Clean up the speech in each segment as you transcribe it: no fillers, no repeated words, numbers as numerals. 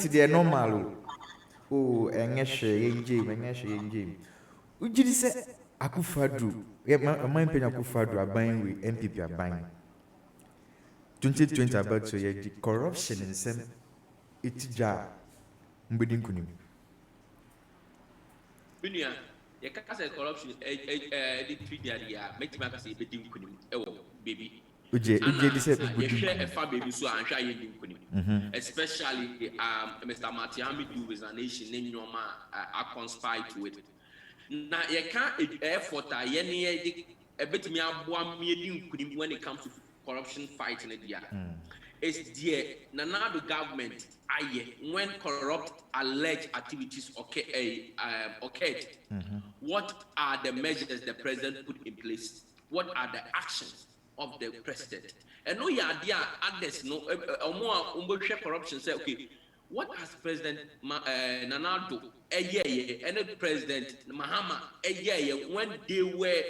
they are normal. Oh, English, English. Would you say Akufadu? My pen Akufadu are buying with NPP are buying. 2020 about so the corruption in some itija mbedin kunim. Bunia, you can't say corruption, the 3 year, make me say bedin kunim, baby. Uje say you share a family so I'm sure you didn't especially Mr. Matiami do resignation in your man I conspire to it. Now you can't effort a bit me when it comes to corruption fight in the year. It's dear Nana the government when corrupt alleged activities occurred. What are the measures the president put in place? What are the actions of the president? And no idea others no more corruption say okay, what has President Nanado and the President Mahama when they were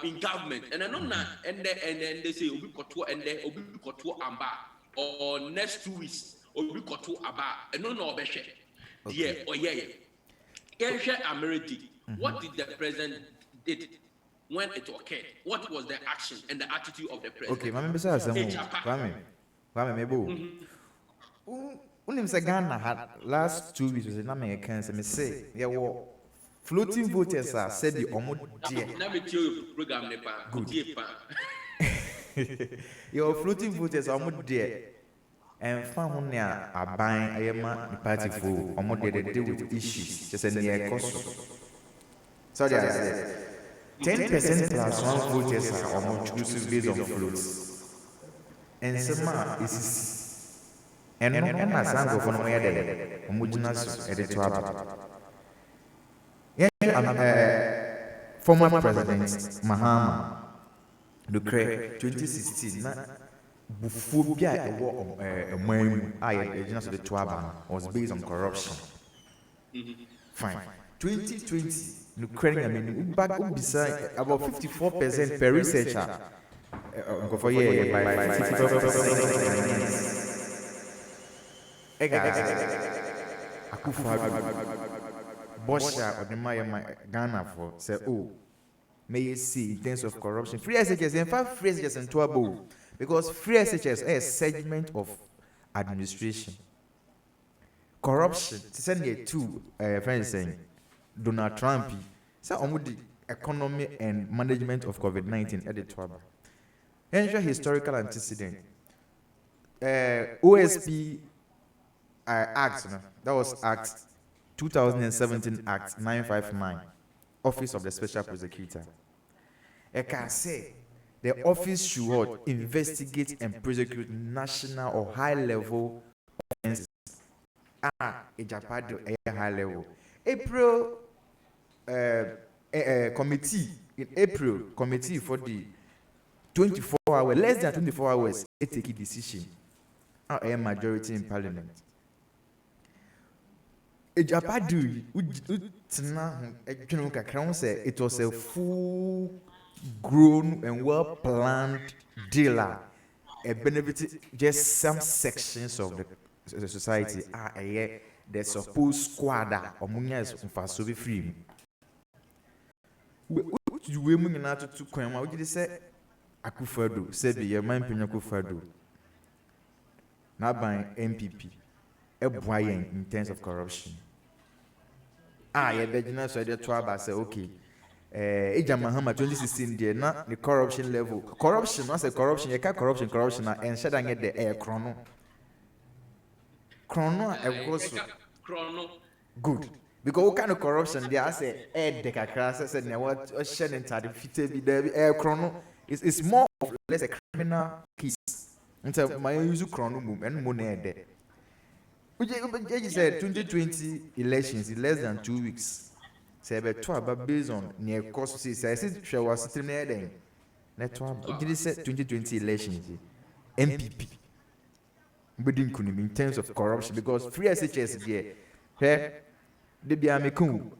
in government and then they say obi koto and then obi koto amba or next 2 weeks obi koto aba and no obeshe what did the president did when it occurred? What was the action and the attitude of the president? Okay, Mami Bisa Kwame Mebo. Unim say Ghana had last 2 weeks was a name cancer. Me say there were floating voters said the omo dear. Let me tell you program Your floating voters omo dear. And found near a buying a party for omo dear with issues. Just a near cost. Sorry, I said 10% plus 1 voters are almost exclusive based on floats. And some is and no as I go for no other homogeneous editor. Former President Mahama declared 2016 Bufubia was based on corruption. Fine. 2020, Ukraine, I mean, back beside about 54% per researcher. For by 54%. Bosha or the Maya Ghana for say, oh, may you see in terms of corruption. Free SHS, in fact, free SHS and Tuabo, because free SHS is a segment of administration. Corruption, to send you two friends saying, Donald Trump, so on the economy and management of COVID-19 at the Tuabo. Ensure historical antecedent. OSP Act, that was Act 2017 Act 959, Office of the Special Prosecutor. I can say the office should investigate and prosecute national or high-level offenses. A high level. April committee in April committee for the 24 hours, less than 24 hours, it take a decision. A majority in parliament. It was a full grown and well planned dealer. A benefit just some sections of the society are the supposed squatter or munyas for be free. What you women are to come out, you say Akufado, said the Yaman Pinakufado. Not by NPP. In terms of corruption. Yeah, the so the tribe say okay. Ija Mahama 2016 there na the corruption level. Corruption, I say corruption, you can't corruption and shut down get the air chrono. Chrono good. Because what kind of corruption there I say air the kakra said what ocean and fit be air chrono it's more or less a criminal case. Until my use chrono and money there. You said 2020 elections in less than 2 weeks. Say about based on near cost. Say I said she was sitting there then. You said 2020 elections. NPP. But in terms of corruption because free SHS there. They be amikun.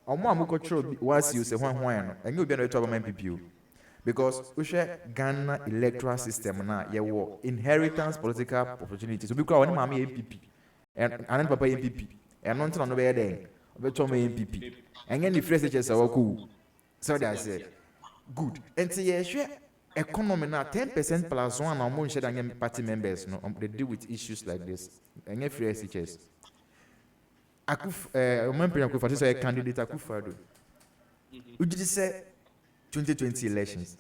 Omo control once you say one and you be no talk about NPP. Because we share Ghana electoral system now. Inheritance political opportunities. So because one NPP. and papa NPP and not on the bed but to me NPP and then the phrase is cool so that's it good and say yeah economy now 10% plus one among sharing party members no they deal with issues like this and if SHS Akuf say candidate Akufado would you say 2020 elections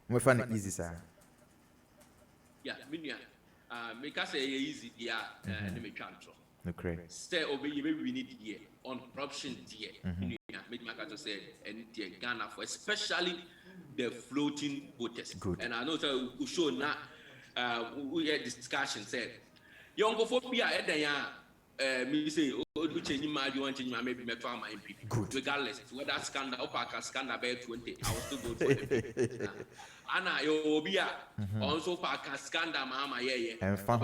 we find it easy sir yeah make us say easy yeah and me chantro okay say obey we need here on corruption here make my to say and Ghana for especially the floating voters. Good. And I know that we show now we had discussion said young phobia me say oh change my you want change my maybe me farm my NPP. Good. Regardless whether scandal or scandal by 20 I will still vote for NPP. Anna yo obia also park scandal mama yeah and farm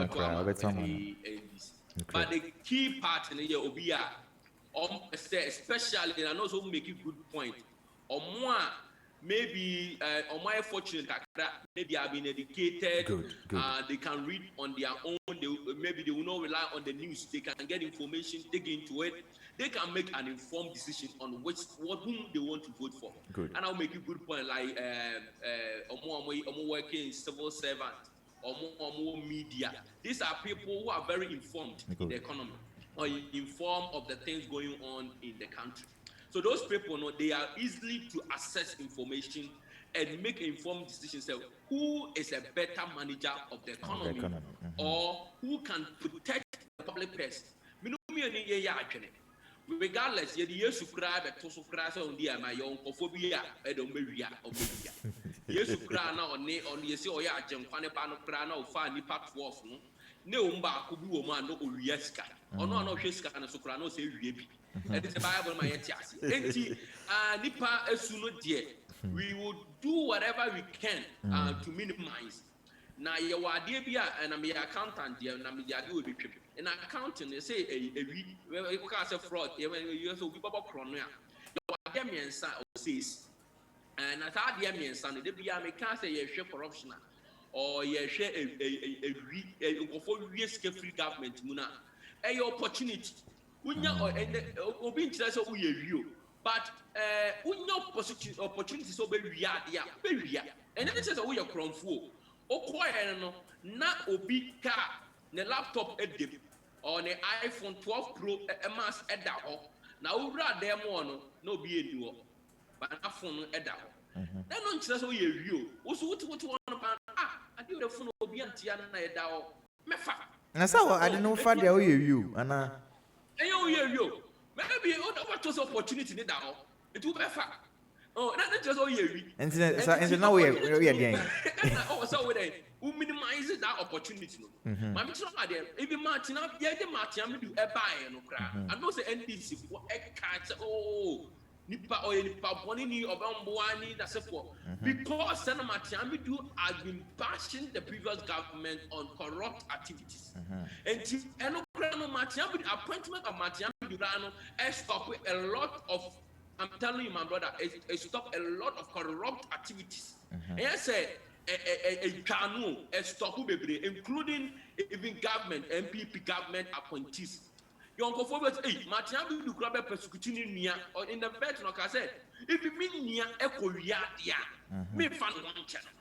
but the key part in the obia especially and I know so make a good point or more maybe on my fortunate maybe I've been educated. Good. They can read on their own. Maybe they will not rely on the news. They can get information, dig into it. They can make an informed decision on whom they want to vote for. Good. And I'll make a good point like working in civil servant or more media. These are people who are very informed in the economy or informed of the things going on in the country. So those people know they are easily to access information and make informed decisions. So who is a better manager of the economy, or who can protect the public purse? Regardless, you subscribe to subscribe on the my own phobia, I don't marry or you subscribe now on the say, oh yeah, Jim Fanepano Prana or Fanny Pat Wolf. No, could be woman no Uriesca, or no Sheska and Soprano say Ribi. And it's a Bible, my chassis. Nipa Esuno dear, we will do whatever we can to minimize. Now, you are dear, and I'm the accountant, dear, and I'm the do with in accounting, they say a cast of fraud, you also be Bob Cronia. You are Demi and Son says, and I thought Demi and Son, they be a cast a share corruption. Or you share a free government, Muna. A opportunity. But opportunities so very and then it says we are crown full. Na obi car, the laptop edit or the iPhone 12 Pro mass edda. Now we rather them one no be a new, but a phone edda. Then on says we review. Also, what one I do the phone will be anti-ana edda. Mefa. And so I don't know for the you, Anna. Yo. Maybe what was opportunity in that it will be fact. Oh, not just all year. And now we are again. Oh, so we minimize that opportunity. My mission are there. Even Martin, yeah, the Martin, do a buy no cry. I know the NPC for a cat. Oh, Nipa or Nipa Bonini or Bambuani, that's a for. Because Senator Martin has been bashing the previous government on corrupt activities. And Martin, appointment of Martin Durano has stopped a lot of, I'm telling you, my brother, it stopped a lot of corrupt activities. And I said, a canoe, a stop, including even government, NPP government appointees. Young forward, Martin do grab a persecuting near or in the bed, like I said, if you mean near Echo Yadia, me fan one channel.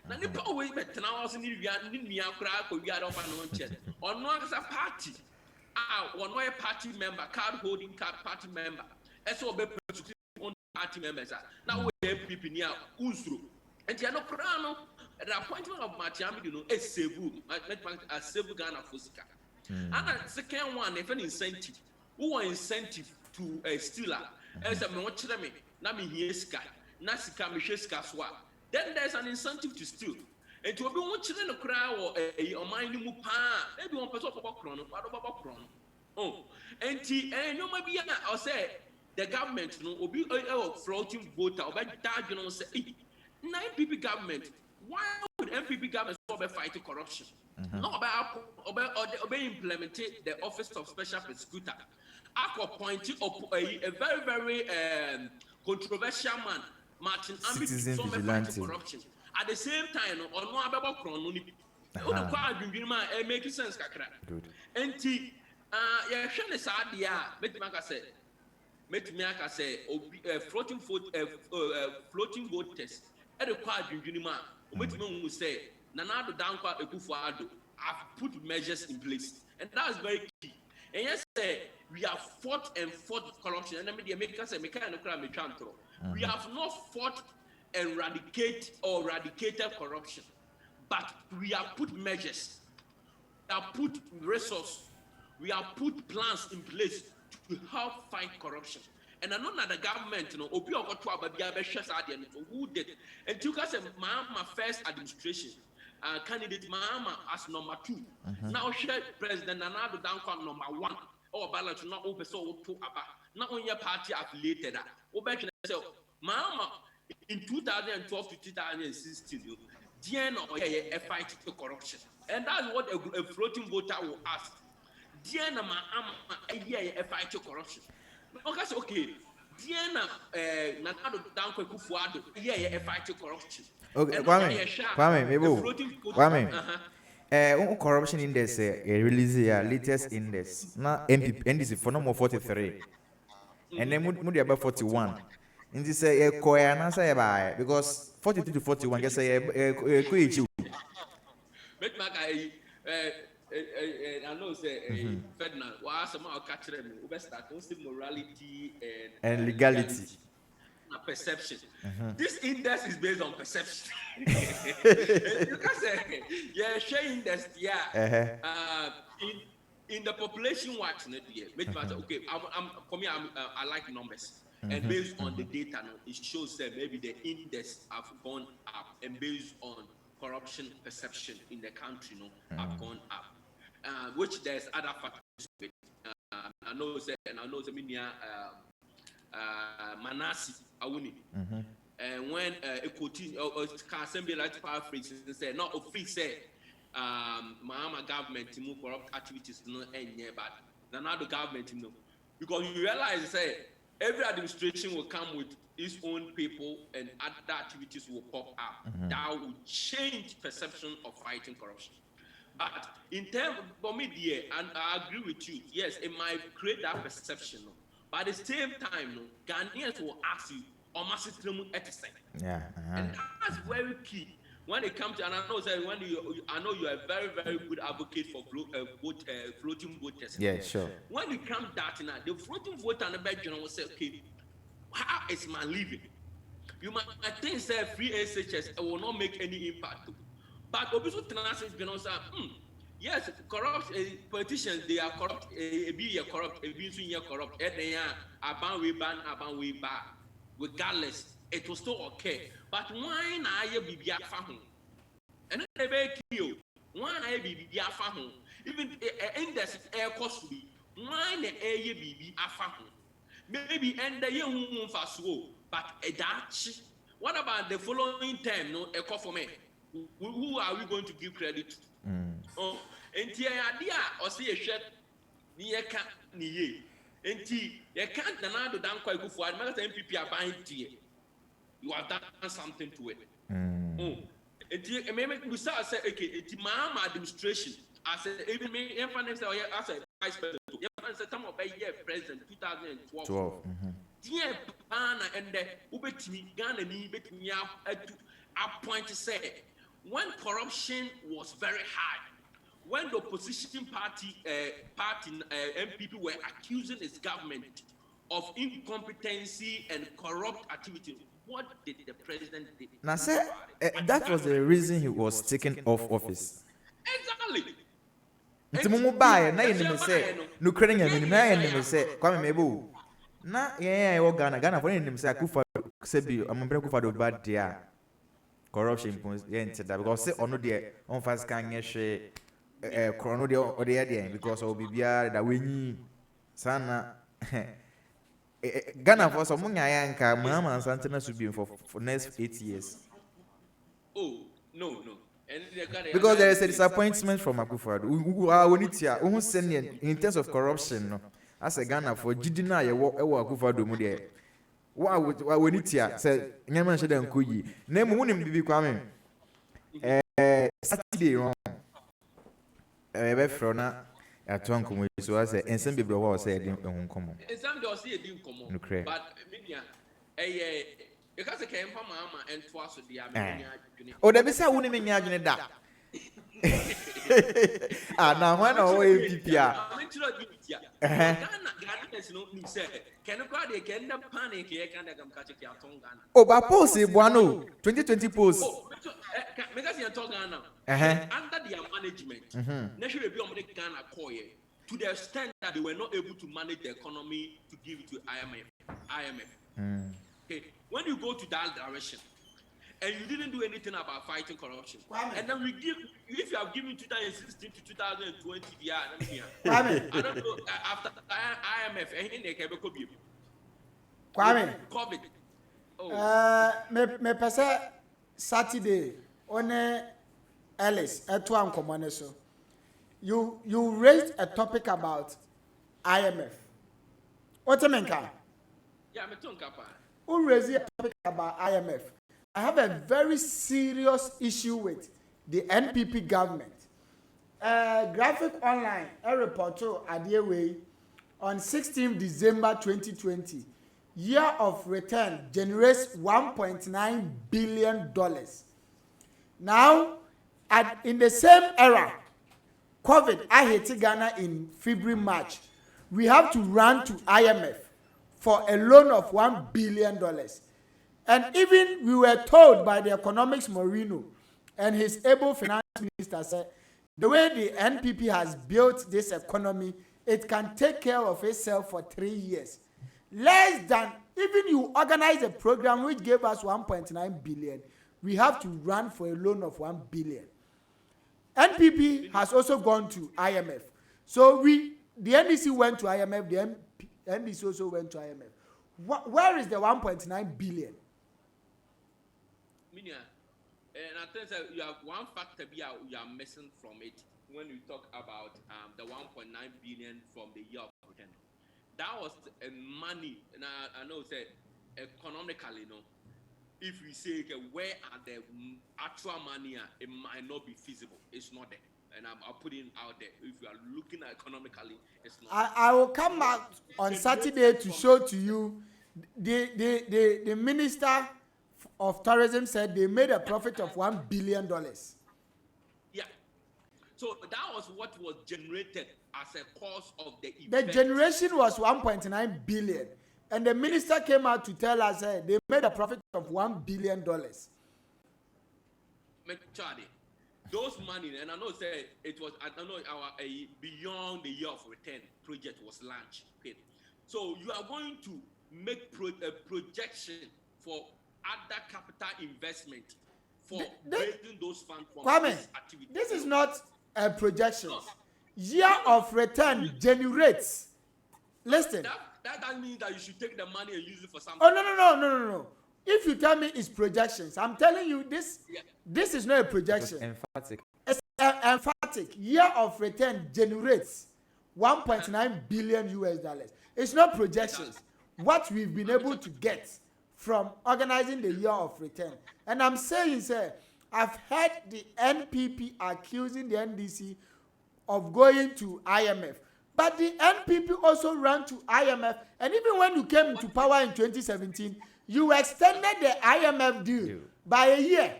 Now, the power better now, I was in India, crack or yard of an one channel. Or no, as a party. One way party member, card holding card party member. As well, be persecuting on party members. Now we have people near Usru. And the Prano, the appointment of Martiami, you know, is Sevu, a Sevu Ghana Fusika. And the second one, if an incentive, who are incentive to a stealer, as a Mochame, Nami Yeska, Nasika Misheska Swa. Then there's an incentive to steal. And to be watching in a crowd or a mining mupa, maybe one person about chrono, about chrono. Oh, and you might be, I'll say, the government, you know, will be a floating voter, or by that, you know, say, NPP government, why would NPP government fight corruption? Not about implementing the Office of Special Prosecutor. I appointed a very, very controversial man, Martin Ambi, to fight corruption. At the same time, on no about chrono, Uno kwa adwindwin ma make sense kakra. Good. Enti ya hwe ne saa de a metimi aka say floating voters e de kwa adwindwin ma metimi hu say Nanado Dankwa Ekufuado have put measures in place, and that is very key. And yes, we have fought corruption, and I make us a mechanical we have not fought and eradicated corruption, but we have put measures, we have put resources, we have put plans in place to help fight corruption. And I know that the government, who did, and took us my first administration. Candidate Mahama as number 2. Now President Nanado Dankwa number 1. Or ballot not open so to Abba. Not on your party affiliated. Mahama in 2012 to 2016, Diana a fight to corruption. And that's what a floating voter will ask. Diana Mahama a fight to corruption. Okay. Diana Nanado Dankwa Kufuado a fight to corruption. Okay, Kwame, maybe. Corruption index release latest index. Now NPP NDC for number 43, and then Moody about 41. And this say a say by because 42 to 41 get say I know say Ferdinand was some catch them morality and legality. Perception. This index is based on perception. Because share index, in the population watching it, okay, I like numbers, and based on the data, it shows that maybe the index have gone up, and based on corruption perception in the country, have gone up, which there's other factors. I know Manasi Awuni. And when a quoting or assembly like paraphrase say not office say Mahama government to move corrupt activities no end but another government because you realize say every administration will come with its own people and other activities will pop up that will change perception of fighting corruption. But in terms of media, and I agree with you, yes, it might create that perception. But at the same time, Ghanaians will ask you, and that's very key when it comes to. And I know that I know you are a very, very good advocate for floating voters. Yeah, sure. When it comes that now, the floating voter and the Belgian will say, okay, how is my living? You might think that free SHS will not make any impact. But obviously, yes, corrupt politicians, they are corrupt, be corrupt, be corrupt, they are about we ban, regardless, it will still okay. But why not be home? And then they kill. Why not be home? Even in this air costly, why the air be home? Maybe end the young fast but a Dutch. What about the following time? No, a for me. Who are we going to give credit to? Oh, and the idea or see a shed near cat near. And you can't deny the Dankwa for NPP are buying tea. You have done something to it. Oh, and maybe we start say, okay, it's my administration. I said, even me, as a vice president, some of a year president 2012. Dear Bana and the Ubetimi Ghana need me up point to say. When corruption was very high, when the opposition party NPP were accusing its government of incompetency and corrupt activity, what did the president do? Now, sir, that was the reason he was taken off office. Exactly. It's more buy, na you say, no credit, and say, Kwame Mebu. Na, yeah, Ghana for him, say, Kufa, Sebi, I'm a Kufa do bad dear. Corruption that because say ono there on fast can share chrono there because of bibia that we need sana Ghana for some yanka mama and Santana should be for next 8 years. Oh no. Because there is a disappointment from Akufo-Addo. Who are who send in terms of corruption no as a Ghana for Jidina Akufo-Addo mu there. Wa we need here say nyama shede nkoyi na mu hunim bibi kwame Saturday wrong ebe frona aton komo so I say ensem bebre wa say edin ehun komo. Ensem de o say edin komo. But media you can say kempa mama ento aso dia me nya adwene. O da be say woni me nya adwene da. Ah na ho na o NPP a. Oh, but post Buano 2020 post. Oh, because you're talking now. Under their management, naturally, be on the Ghana coin to the extent that they were not able to manage the economy to give it to IMF. Okay, when you go to that direction, and you didn't do anything about fighting corruption, and then we give, if you have given 2016 to 2020, I don't know after IMF, anything they can be. Kwame. COVID. Me pese Saturday on Ellis etuan komone so. You raised a topic about IMF. What you mean? Yeah, me too, Kapa. Who raised a topic about IMF? I have a very serious issue with the NPP government. Graphic Online, a report at the way on 16 December 2020, year of return generates $1.9 billion. Now, in the same era, COVID, I hit Ghana in February, March. We have to run to IMF for a loan of $1 billion. And even we were told by the economics Moreno and his able finance minister said, the way the NPP has built this economy, it can take care of itself for 3 years. Less than, even you organize a program which gave us 1.9 billion, we have to run for a loan of 1 billion. NPP has also gone to IMF. So the NDC went to IMF, the NDC also went to IMF. Where is the 1.9 billion? And I think that you have one factor you are missing from it when you talk about the 1.9 billion from the year of return. That was money, and I know say economically, if we say okay, where are the actual money, it might not be feasible. It's not there, and I'm putting it out there. If you are looking at economically, it's not. I will come back on Saturday to show to you the minister of tourism said they made a profit of $1 billion. Yeah. So that was what was generated as a cause of the event. The generation was 1.9 billion. And the minister came out to tell us they made a profit of $1 billion. Those money, and I know say it was, I don't know, our beyond the year of return project was launched. Okay. So you are going to make a projection for other capital investment for raising those funds from this activity. This is not a projection. Year of return generates. Listen. That doesn't mean that you should take the money and use it for something. Oh no. If you tell me it's projections, I'm telling you this. Yeah. This is not a projection. It's emphatic. It's emphatic. Year of return generates 1.9 billion US dollars. It's not projections. What we've been able to get from organizing the year of return. And I'm saying, sir, I've heard the NPP accusing the NDC of going to IMF. But the NPP also ran to IMF. And even when you came into power in 2017, you extended the IMF deal by a year.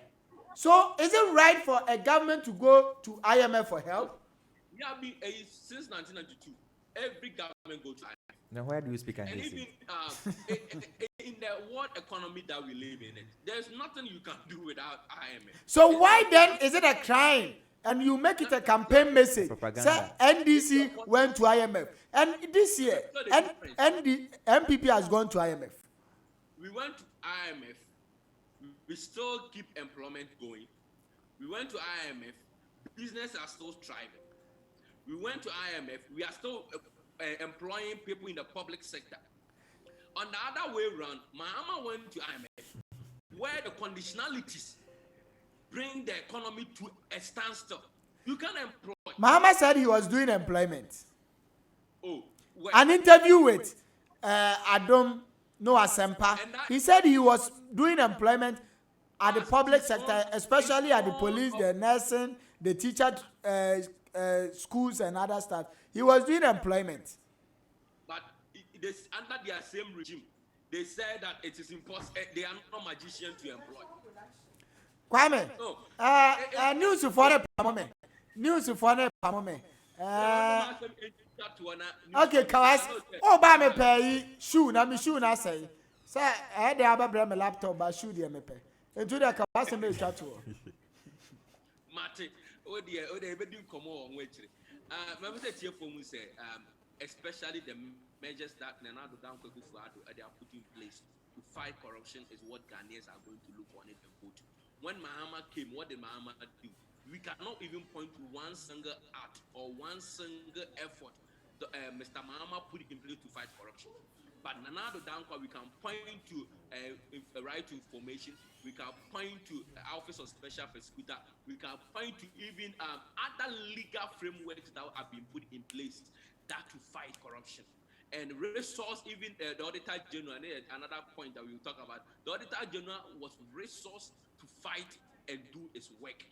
So is it right for a government to go to IMF for help? Yeah, since 1992, every government goes to IMF. Now, where do you speak and even in the world economy that we live in, there's nothing you can do without IMF. So why then is it a crime? And you make it a campaign message. Say NDC went to IMF. And this year, the MPP has gone to IMF. We went to IMF. We still keep employment going. We went to IMF. Business are still thriving. We went to IMF. We are still employing people in the public sector. On the other way around, Mahama went to IMF, where the conditionalities bring the economy to a standstill. You can employ. Mahama said he was doing employment. Oh, an interview with Adam Noah Sempa. He said he was doing employment at the public sector, especially at the police, the nursing, the teacher schools and other stuff. He was doing employment. But this, under their same regime, they said that it is impossible. They are not magicians to employ. Kwame, news for the moment. News for the moment. Okay, Kawas. Oh, buy me pay shoe. Na me shoe na say. Say, I had the other bring my laptop, but shoe the me pay. Into the Kawas me chat to. Mate, oh dear, we do come on which. Remember that here for me say, especially the measures that Emmanuel Darko they are putting in place to fight corruption is what Ghanaians are going to look on it and vote. When Mahama came, what did Mahama do? We cannot even point to one single act or one single effort Mr. Mahama put in place to fight corruption. But Emmanuel Darko, we can point to right to information, we can point to Office of Special Prosecutor, we can point to even other legal frameworks that have been put in place that to fight corruption. And resource, even the Auditor General, another point that we will talk about, the Auditor General was resourced to fight and do its work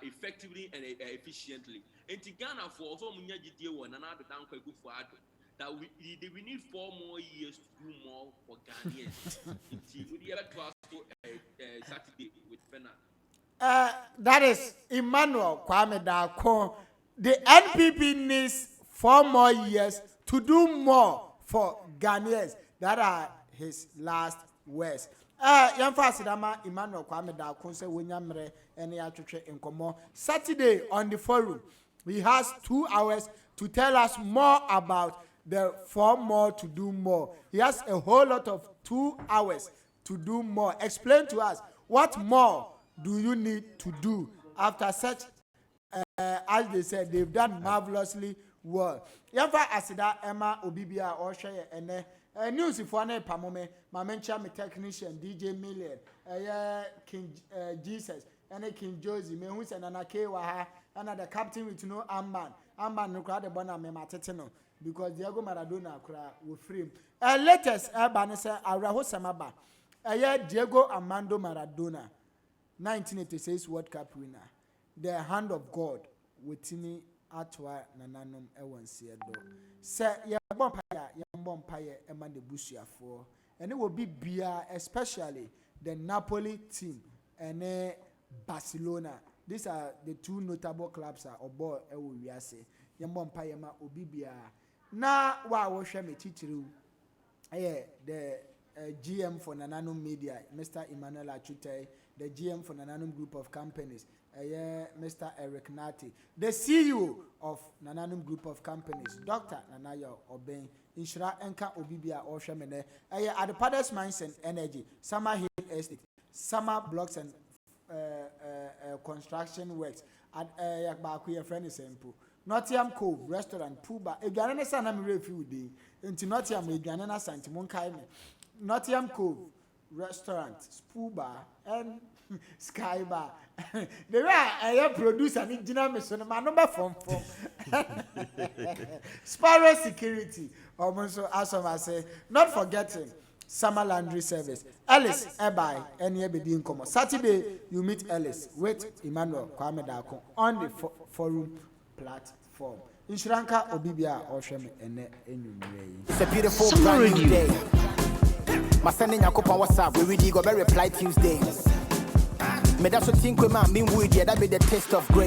effectively and efficiently. And to Ghana for also that we need 4 more years to do more for Ghanaians. We have to Saturday with Fernand. That is Emmanuel Darko. The NPP needs 4 more years to do more for Ghanaians. That are his last words. Yamfasidama Emmanuel Darko say Winyamre any atwetwe nkomo. Saturday on the forum, he has 2 hours to tell us more about the 4 more to do more. He has a whole lot of 2 hours to do more. Explain to us what more do you need to do after such, as they said, they've done marvelously well. Yamfa asida Emma Obibia or share and news if one pamome, my mention me technician DJ Million, King Jesus, and King Josie, me who's an anake waha, and the captain with no Amman no crowd the bona me matetino. Because Diego Maradona will free. Latest Banessa Araho Samaba. Diego Armando Maradona, 1986 World Cup winner. The hand of God within Atwa Nananum Ewan Seado. Say Yabompire Eman de Busia for. And it will be Bia, especially the Napoli team and Barcelona. These are the 2 notable clubs or boy Ewiase. Yabompire Ma Obibia. Na wa share me teacheru the GM for Nananum Media, Mr. Emmanuel Achute, the GM for Nananum Group of Companies, Mr. Eric Nati, the CEO of Nananum Group of Companies, Dr. Nanayo Obeng, Inshra Enka Obibia Oshamene, at the Padders Mines and Energy, Summer Hill Estate, Summer Blocks and Construction Works, at Yakbakuya Friend Sempo. Nottingham Cove Restaurant, Puba. Eganana sana mi refi di. Enti Nottingham eganana santi mon kai me. Nottingham Cove Restaurant, Puba and Sky Bar. The way I produce an engineer me so my number from Sparrow Security. Almost as I say, not forgetting Summer Laundry Service. Ellis Ebai and Yebedi Nkomo. Saturday you meet Ellis with Emmanuel Darko on the forum platform. In Sri Lanka, Obibia Oshemi and it's a beautiful brand new day. My son in Yakopa WhatsApp, we really go reply Tuesday. Me that's what think we man mean we that be the taste of grace.